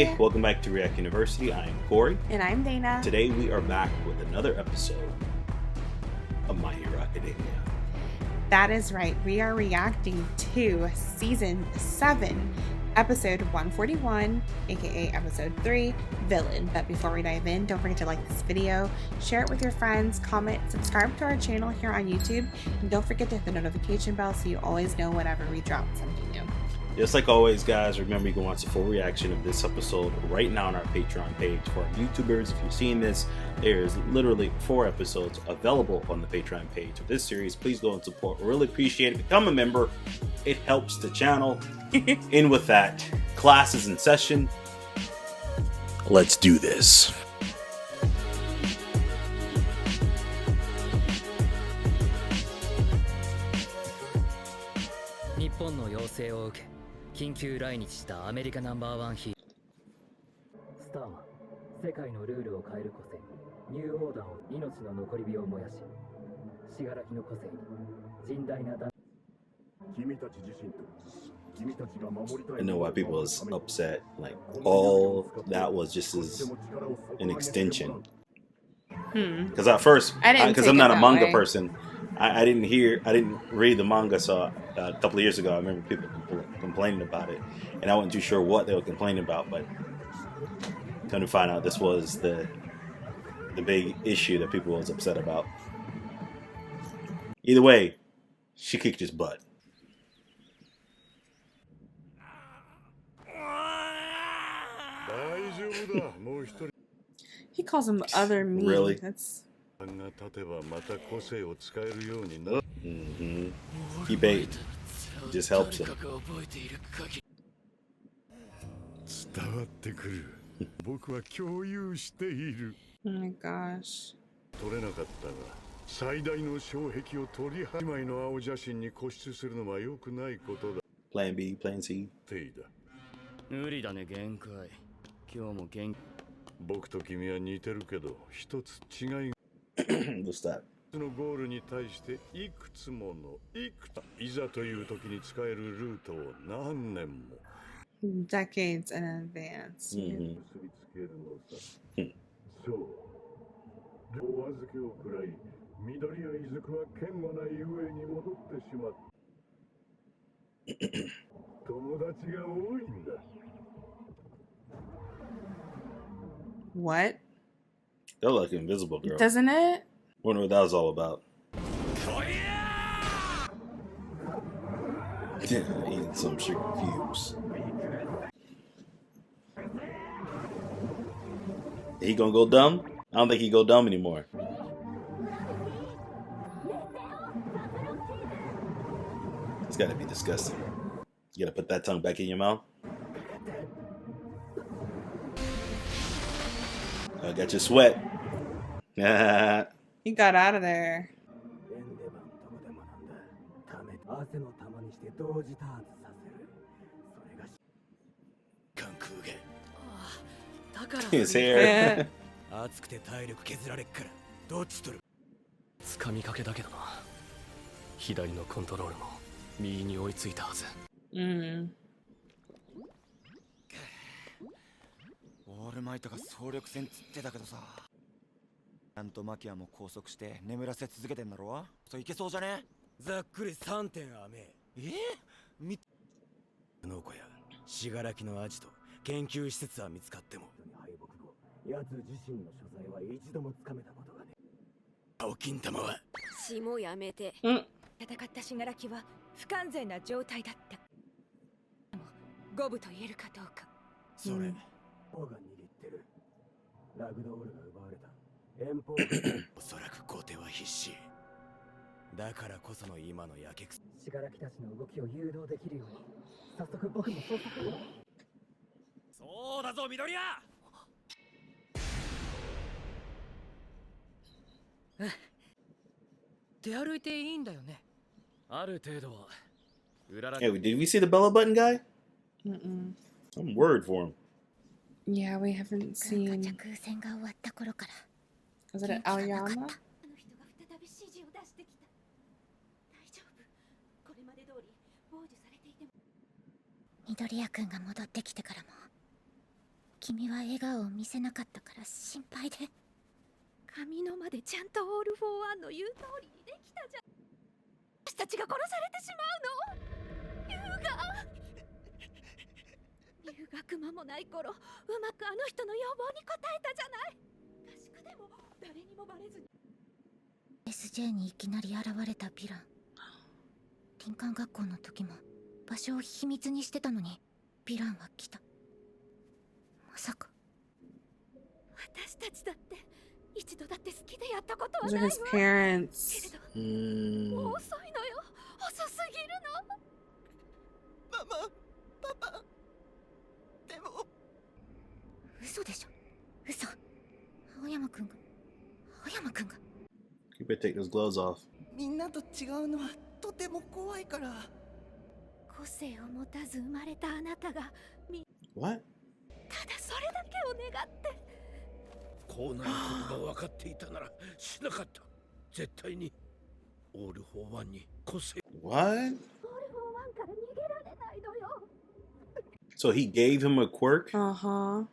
Hey, welcome back to React University. I am Corey. And I'm Dana. Today we are back with another episode of My Hero Academia. That is right. We are reacting to Season 7, Episode 141, aka Episode 3, Villain. But before we dive in, don't forget to like this video, share it with your friends, comment, subscribe to our channel here on YouTube, and don't forget to hit the notification bell so you always know whenever we drop something new. Just like always, guys, remember you can watch the full reaction of this episode right now on our Patreon page. For our YouTubers, if you're seeing this, there's literally 4 episodes available on the Patreon page of this series. Please go and support. We really appreciate it. Become a member. It helps the channel. In with that, class is in session. Let's do this. Japan の要請を受け、緊急来日したアメリカナンバーワンヒースターは世界のルールを変える個性ニューオーダーを命の残り火を燃やし死柄木の個性に甚大なダ I know why people was upset. Like, all that was just as an extension. Because at first, because I'm not a manga person, I didn't read the manga. So a couple of years ago, I remember people complaining about it, and I wasn't too sure what they were complaining about. But come to find out, this was the big issue that people was upset about. Either way, she kicked his butt. He calls him other me. Really? That's... He bait. Just helps him. Oh my gosh. Plan B, Plan C. 無理だね限界今日も限僕と君は似てるけど一つ違いが What's that? のゴールに対していくつものいざという時に使えるルートを何年も Decades in advance. そうお預けを食らい緑谷出久は剣もないゆえに戻ってしまった友達が多いんだ What? They're like Invisible Girl. Doesn't it? Wonder what that was all about. Eating some sugar cubes. He gonna go dumb? I don't think he go dumb anymore. It's gotta be disgusting. You gotta put that tongue back in your mouth. I got your sweat. He got out of there. His hair. 熱くて体力削られっからどっち取る掴みかけだけどな左のコントロールも右に追いついたはずオールマイトが総力戦つってたけどさちゃんとマキアも拘束して眠らせ続けてんだろそういけそうじゃねざっくり3点雨農家や信楽のアジト研究施設は見つかっても敗北後奴自身の所在は一度もつかめたことがね青金玉は死もやめて戦った信楽は不完全な状態だった五分と言えるかどうかそれ王が握ってるラグドールが奪われた遠方おそらく後手は必死だからこその今のやけくそ信楽たちの動きを誘導できるように早速僕も捜索をそうだぞ緑谷出歩いていいんだよねある程度は Hey, did we see the Bella Button guy? I'm worried for him. Yeah, we haven't seen. Was it an Aoyama? 緑谷くんが戻ってきてからも君は笑顔を見せなかったから心配で。髪のまでちゃんとオール・フォー・ワンの言う通りにできたじゃん。私たちが殺されてしまうの。留学間もない頃、うまくあの人の要望に応えたじゃない。合宿でも誰にもバレずに。SJ にいきなり現れたヴィラン。林間学校の時も場所を秘密にしてたのにヴィランは来た。まさか私たちだって一度だって好きでやったことはないわ。 Those are his parents. けれどもう遅いのよ。遅すぎるの。ママ、パパ。でも嘘でしょ。嘘。青山くんが。You better take those gloves off. みんなと違うのはとても怖いから。個性を持たず生まれたあなたが What? ただそれだけを願って。こうなることが分かっていたならしなかった。絶対にオール・フォー・ワンに個性。What? オール・フォー・ワンから逃げられないのよ。 So he gave him a quirk? Uh-huh.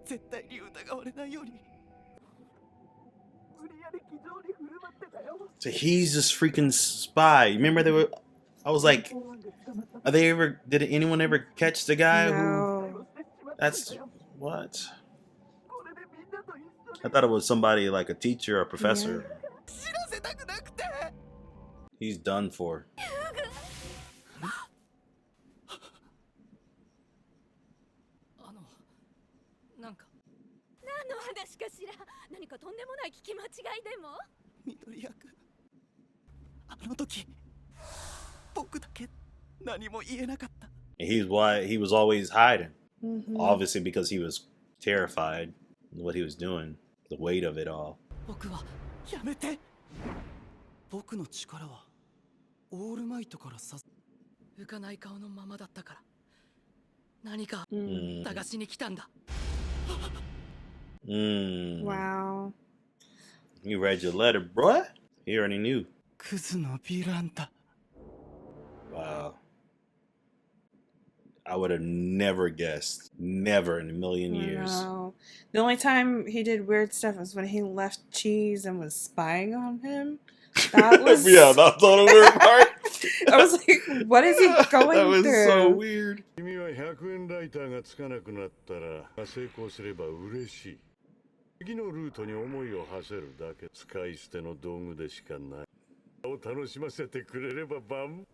絶対に疑われないように。無理やり気丈に振る舞ってたよ。So he's this freaking spy. Remember they were I was like, did anyone ever catch the guy who that's what? I thought it was somebody like a teacher or a professor. He's done for. なんか何の話かしら。何かとんでもない聞き間違いでも。緑役。あの時僕だけ何も言えなかった。 He's why he was always hiding. Obviously because he was terrified of what he was doing, the weight of it all. 僕はやめて。僕の力はオールマイトから浮かない顔のままだったから何か探しに来たんだ。Wow. You read your letter, bruh? He already knew. クズのヴィランだ。 Wow. I would have never guessed. Never in a million years. No. The only time he did weird stuff was when he left Cheese and was spying on him. That was Yeah, that's not a weird part. I was like, what is he going That was through? so weird. 君は100円ライターがつかなくなったら成功すれば嬉しい。次のルートに思いを馳せるだけ。使い捨ての道具でしかない。を楽しませてくれればバン。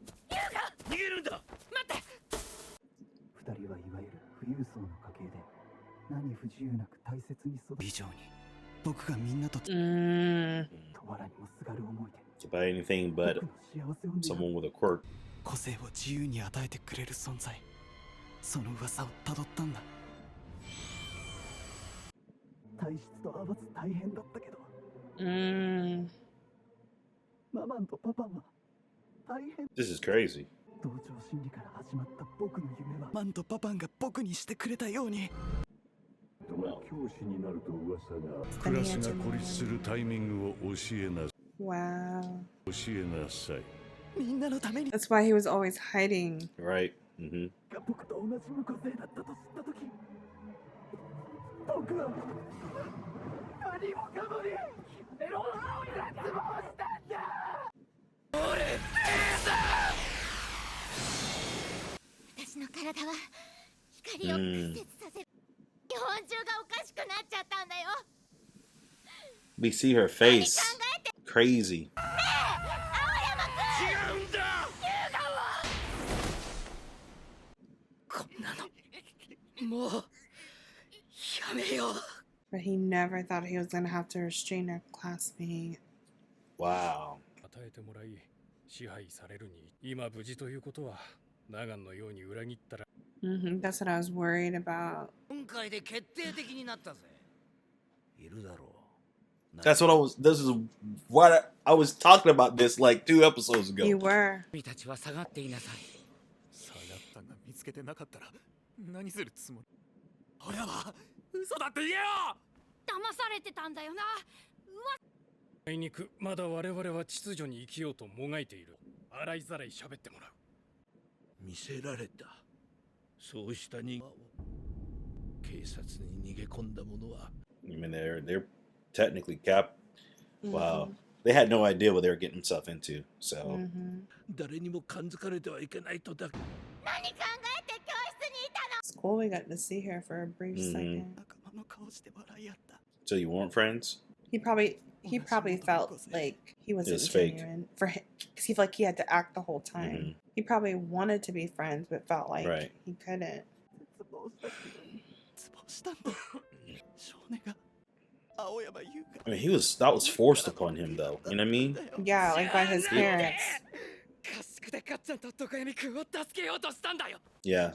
逃げるんだ。待って。二人はいわゆる富裕層の家系で何不自由なく大切に育以上に僕がみんなととわらにもすがる思いで It's about anything but someone with a quirk. 個性を自由に与えてくれる存在。その噂をたどったんだ。体質と合わず大変だったけど。ママンとパパは大変。 This is crazy. 同情心理から始まった僕の夢はマンとパパンが僕にしてくれたように。教師になると噂が。クラスが孤立するタイミングを教えな。Wow. 教えなさい。みんなのために。 That's why he was always hiding. Right. Mm-hmm. 僕と同じ無個性だったと知ったとき、僕は何もかもにエロハを絶望したんだ。私の体は光を屈折させる。日本中がおかしくなっちゃったんだよ。 We see her face. Crazy. 青山くん。違うんだ。こんなのもうやめよう。 But he never thought he was gonna have to restrain a classmate. Wow. 与えてもらい支配されるに今無事ということはナガンのように裏切ったら。That's what I was worried about. 今回で決定的になったぜ。いるだろう。 That's what I was. This is what I was talking about. This like 2 episodes ago. You were. 君たちは下がっていなさい。下がったが見つけてなかったら何するつもり。俺は嘘だって言えよ。騙されてたんだよな。あいにくまだ我々は秩序に生きようともがいている。洗いざらい喋ってもらう。見せられた。そうした人間を I mean, they're technically cap. Wow, they had no idea what they were getting themselves into. So. It's cool we got to see her for a brief second. So you weren't friends? He probably felt like he wasn't genuine for him because he felt like he had to act the whole time. He probably wanted to be friends, but felt like he couldn't. I mean, that was forced upon him, though. You know what I mean? Yeah, like by his parents. Yeah,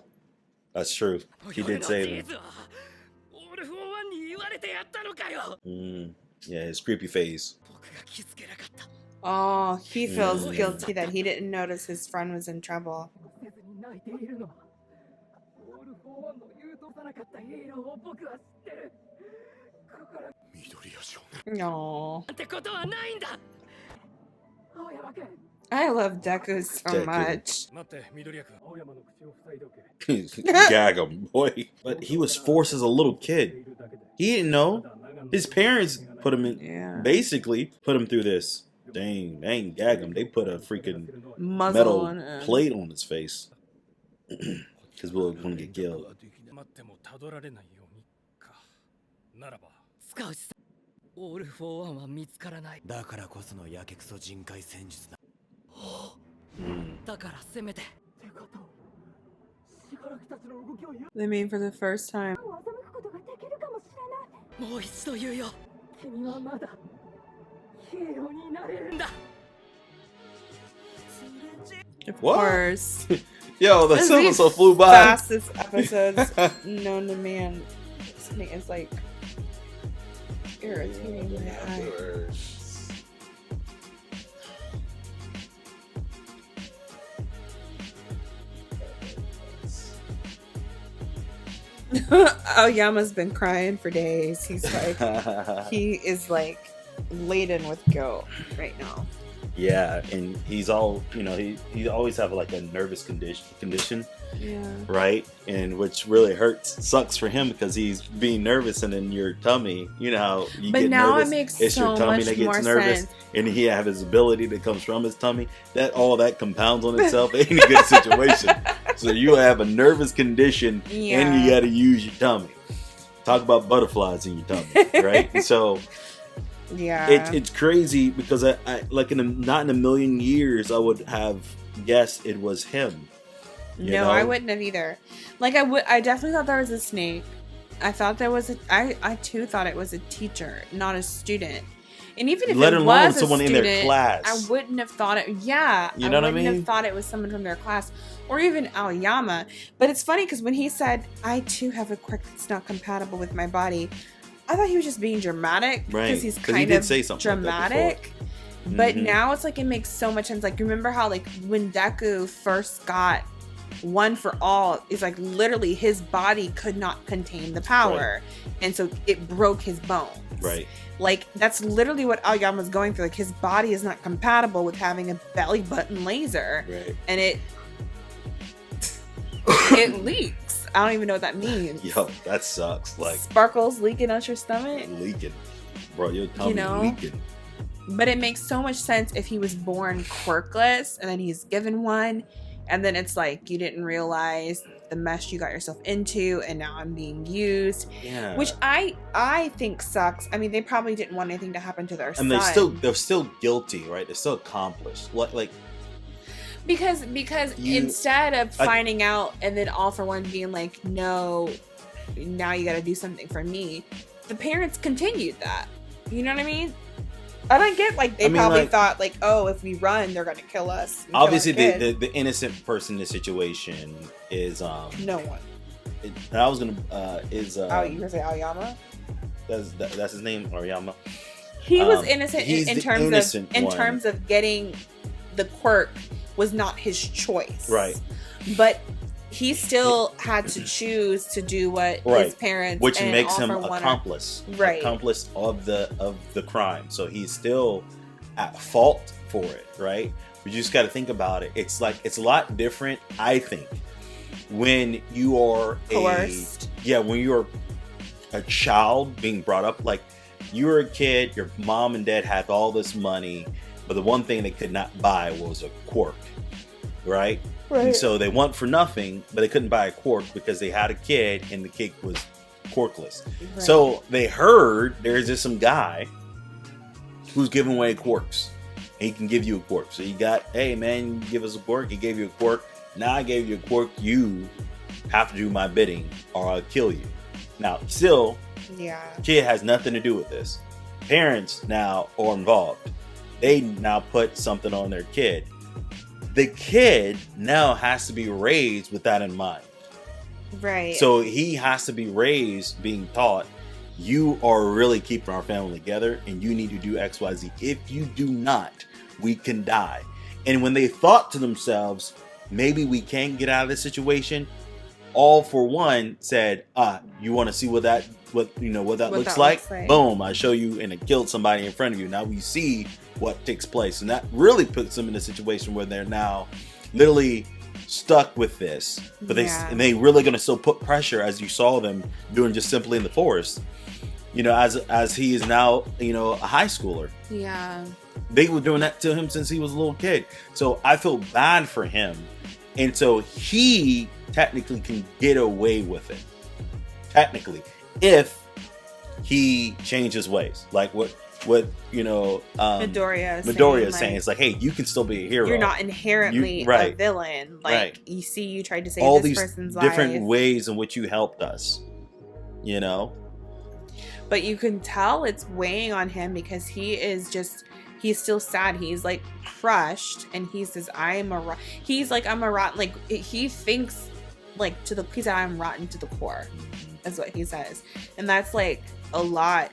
that's true. He did save him. Yeah, his creepy face. Oh, he feels guilty that he didn't notice his friend was in trouble. No. I love Deku so much. Gag him, boy. But he was forced as a little kid. He didn't know. His parents put him in, basically put him through this. Dang, they ain't gag him. They put a freaking metal plate on his face. Because we're going to get killed. They mean for the first time. Of course. Yo, the sun so flew by. Fastest episodes known to man. It's like irritating my eye. Aoyama's been crying for days. He's like, he is like laden with guilt right now. Yeah, and he's all, he always have like a nervous condition. Yeah. Right? And which really sucks for him because he's being nervous and in your tummy, you know how you but get now nervous. It makes it's so your tummy much that gets more nervous sense. And he have his ability that comes from his tummy. All that compounds on itself. Ain't a good situation. So you have a nervous condition and you gotta use your tummy. Talk about butterflies in your tummy, right? So yeah, it's crazy because I like not in a million years I would have guessed it was him. No, I wouldn't have either. Like I definitely thought there was a snake. I thought there was I too thought it was a teacher, not a student. And even if let it alone was someone a student, in their class, I wouldn't have thought it. Yeah, you know what I mean? Have thought it was someone from their class or even Aoyama. But it's funny because when he said, "I too have a quirk that's not compatible with my body," I thought he was just being dramatic because he's kind of dramatic. Like but now it's like it makes so much sense. Like remember how like when Deku first got One for All, is like literally his body could not contain the power, and so it broke his bones. Right. Like that's literally what Aoyama's going through. Like his body is not compatible with having a belly button laser, and it leaks. I don't even know what that means. Yo, that sucks. Like sparkles leaking out your stomach. Leaking, bro. Your tummy leaking. But it makes so much sense if he was born quirkless and then he's given one, and then it's like you didn't realize the mess you got yourself into, and now I'm being used. Yeah. Which I think sucks. I mean, they probably didn't want anything to happen to their son. And they're still guilty, right? They're still accomplished. Like because instead of finding out and then All for One being like, no, now you got to do something for me, the parents continued that. You know what I mean? I don't get they probably thought like, oh, if we run, they're gonna kill us. Obviously, the innocent person in this situation is no one. I was gonna you gonna say Aoyama? That's his name, Aoyama. He was innocent in terms of getting the quirk was not his choice, right? But he still had to choose to do what his parents, which makes him accomplice, right? Accomplice of the crime. So he's still at fault for it, right? But you just got to think about it. It's a lot different, I think, when you are coerced. yeah, when you're a child being brought up, like you were a kid, your mom and dad had all this money, but the one thing they could not buy was a quirk, right? And so they want for nothing, but they couldn't buy a quirk because they had a kid and the kid was quirkless. Right. So they heard there's just some guy who's giving away quirks. And he can give you a quirk. So you got, hey man, give us a quirk. He gave you a quirk. Now I gave you a quirk. You have to do my bidding or I'll kill you. Now, still, kid has nothing to do with this. Parents now are involved. They now put something on their kid. The kid now has to be raised with that in mind. Right. So he has to be raised being taught, you are really keeping our family together and you need to do X, Y, Z. If you do not, we can die. And when they thought to themselves, maybe we can get out of this situation, All for One said, you want to see what that looks like? Boom, I show you, and it killed somebody in front of you. Now we see what takes place. And that really puts them in a situation where they're now literally stuck with this. But they really going to still put pressure, as you saw them doing just simply in the forest. As he is now, a high schooler. Yeah. They were doing that to him since he was a little kid. So I feel bad for him. And so he technically can get away with it. Technically. If he changes ways. Like what Midoriya is saying. It's like, hey, you can still be a hero. You're not inherently a villain. Like you see, you tried to save all this person's life. All these different ways in which you helped us. But you can tell it's weighing on him because he's still sad. He's like crushed, and he says, I'm a rotten. Like he thinks he said, I'm rotten to the core. That's what he says. And that's like a lot.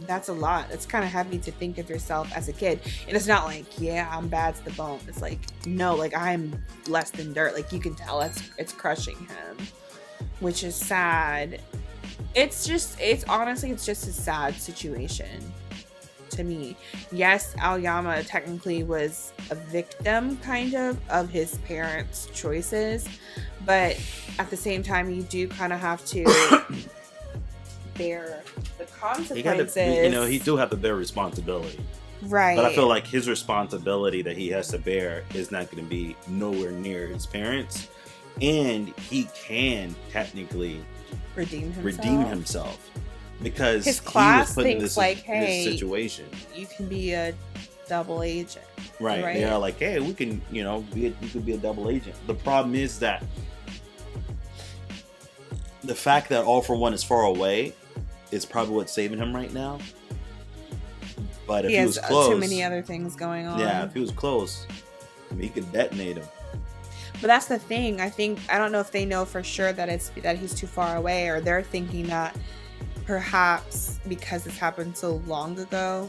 That's a lot. It's kind of heavy to think of yourself as a kid. And it's not like, yeah, I'm bad to the bone. It's like, no, like I'm less than dirt. Like you can tell it's crushing him, which is sad. It's honestly just a sad situation to me. Yes, Aoyama technically was a victim kind of his parents' choices, but at the same time, you do kind of have to bear the consequences. He do have to bear responsibility. Right. But I feel like his responsibility that he has to bear is not going to be nowhere near his parents. And he can technically redeem himself. Because his class he was put in thinks hey, this situation. You can be a double agent. Right. They are like, hey, we can, you could be a double agent. The problem is that the fact that All for One is far away is probably what's saving him right now. But if he was close, too many other things going on. Yeah, if he was close, he could detonate him. But that's the thing. I don't know if they know for sure that he's too far away, or they're thinking that perhaps because this happened so long ago.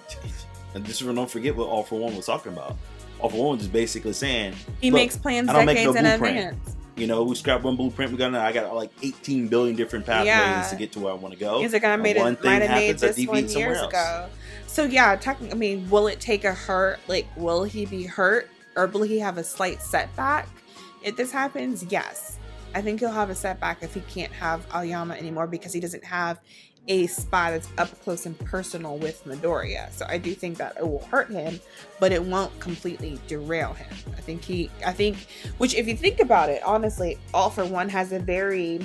And just don't forget what All for One was talking about. All for One was just basically saying he makes plans decades in advance. We scrapped one blueprint. I got like 18 billion different pathways to get to where I want to go. He's like, I might have made this one years ago. So yeah, will it take a hurt? Like, will he be hurt, or will he have a slight setback if this happens? Yes, I think he'll have a setback if he can't have Aoyama anymore, because he doesn't have a spot that's up close and personal with Midoriya. So I do think that it will hurt him, but it won't completely derail him. I think, which if you think about it, honestly, All for One has a very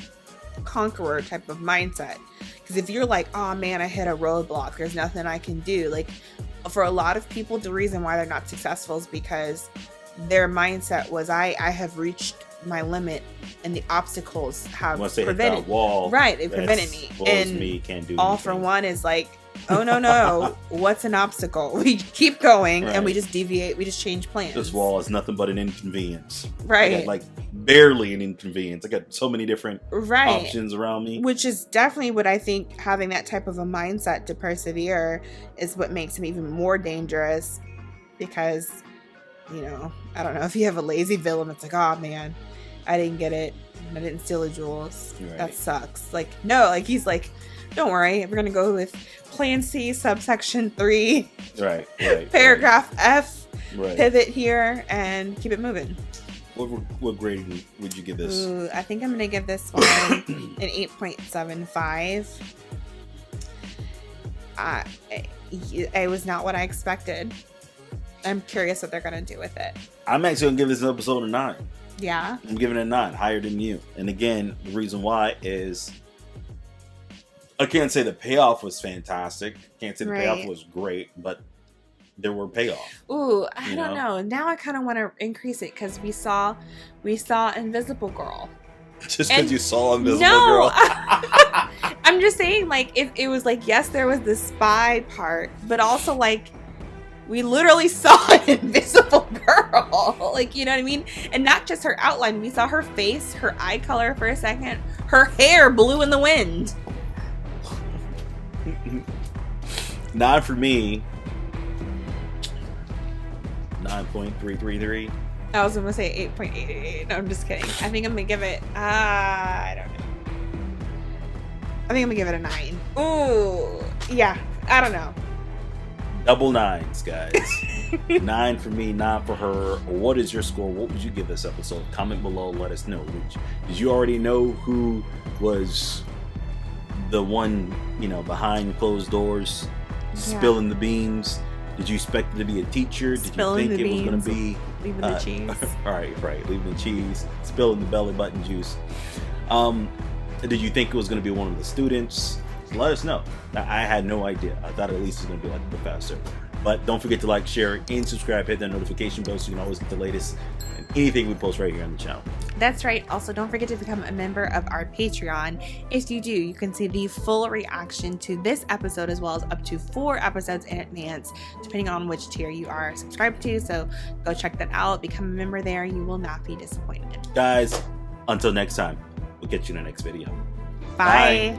conqueror type of mindset. Because if you're like, oh man, I hit a roadblock, there's nothing I can do. Like for a lot of people, the reason why they're not successful is because their mindset was, I have reached my limit, and the obstacles have prevented wall. Right, they prevented me. And me, can't do All anything. for One is like, oh no, what's an obstacle? We keep going, and we just deviate. We just change plans. This wall is nothing but an inconvenience. Right, I got, like barely an inconvenience. I got so many different options around me. Which is definitely what I think. Having that type of a mindset to persevere is what makes him even more dangerous. Because, I don't know, if you have a lazy villain that's like, oh man, I didn't get it, I didn't steal the jewels, that sucks. Like, no, like he's like, don't worry, we're gonna go with plan C, subsection 3, right, paragraph F, pivot here and keep it moving. What grade would you give this? Ooh, I think I'm gonna give this one an 8.75. It was not what I expected. I'm curious what they're gonna do with it. I'm actually gonna give this episode a 9. Yeah. I'm giving it a 9, higher than you. And again, the reason why is I can't say the payoff was fantastic. Can't say the payoff was great, but there were payoff. Ooh, I don't know. Now I kind of want to increase it because we saw Invisible Girl. Just because you saw Invisible Girl? I'm just saying, like, it was like, yes, there was the spy part, but also, like, we literally saw an invisible girl. Like, you know what I mean? And not just her outline. We saw her face, her eye color for a second. Her hair blew in the wind. 9 for me. 9.333. I was gonna say 8.88. No, I'm just kidding. I think I'm gonna give it I don't know. I think I'm gonna give it a 9. Ooh, yeah. I don't know. Double 9s, guys. 9 for me, 9 for her. What is your score? What would you give this episode? Comment below. Let us know. Did you already know who was the one, behind closed doors, spilling the beans? Did you expect it to be a teacher? Did spilling you think it was going to be leaving the cheese? All right, leaving the cheese, spilling the belly button juice. Did you think it was going to be one of the students? Let us know. I had no idea. I thought at least it was going to be like a professor. But don't forget to like, share, and subscribe. Hit that notification bell so you can always get the latest and anything we post right here on the channel. That's right. Also, don't forget to become a member of our Patreon. If you do, you can see the full reaction to this episode as well as up to 4 episodes in advance, depending on which tier you are subscribed to. So go check that out. Become a member there. You will not be disappointed. Guys, until next time, we'll catch you in the next video. Bye.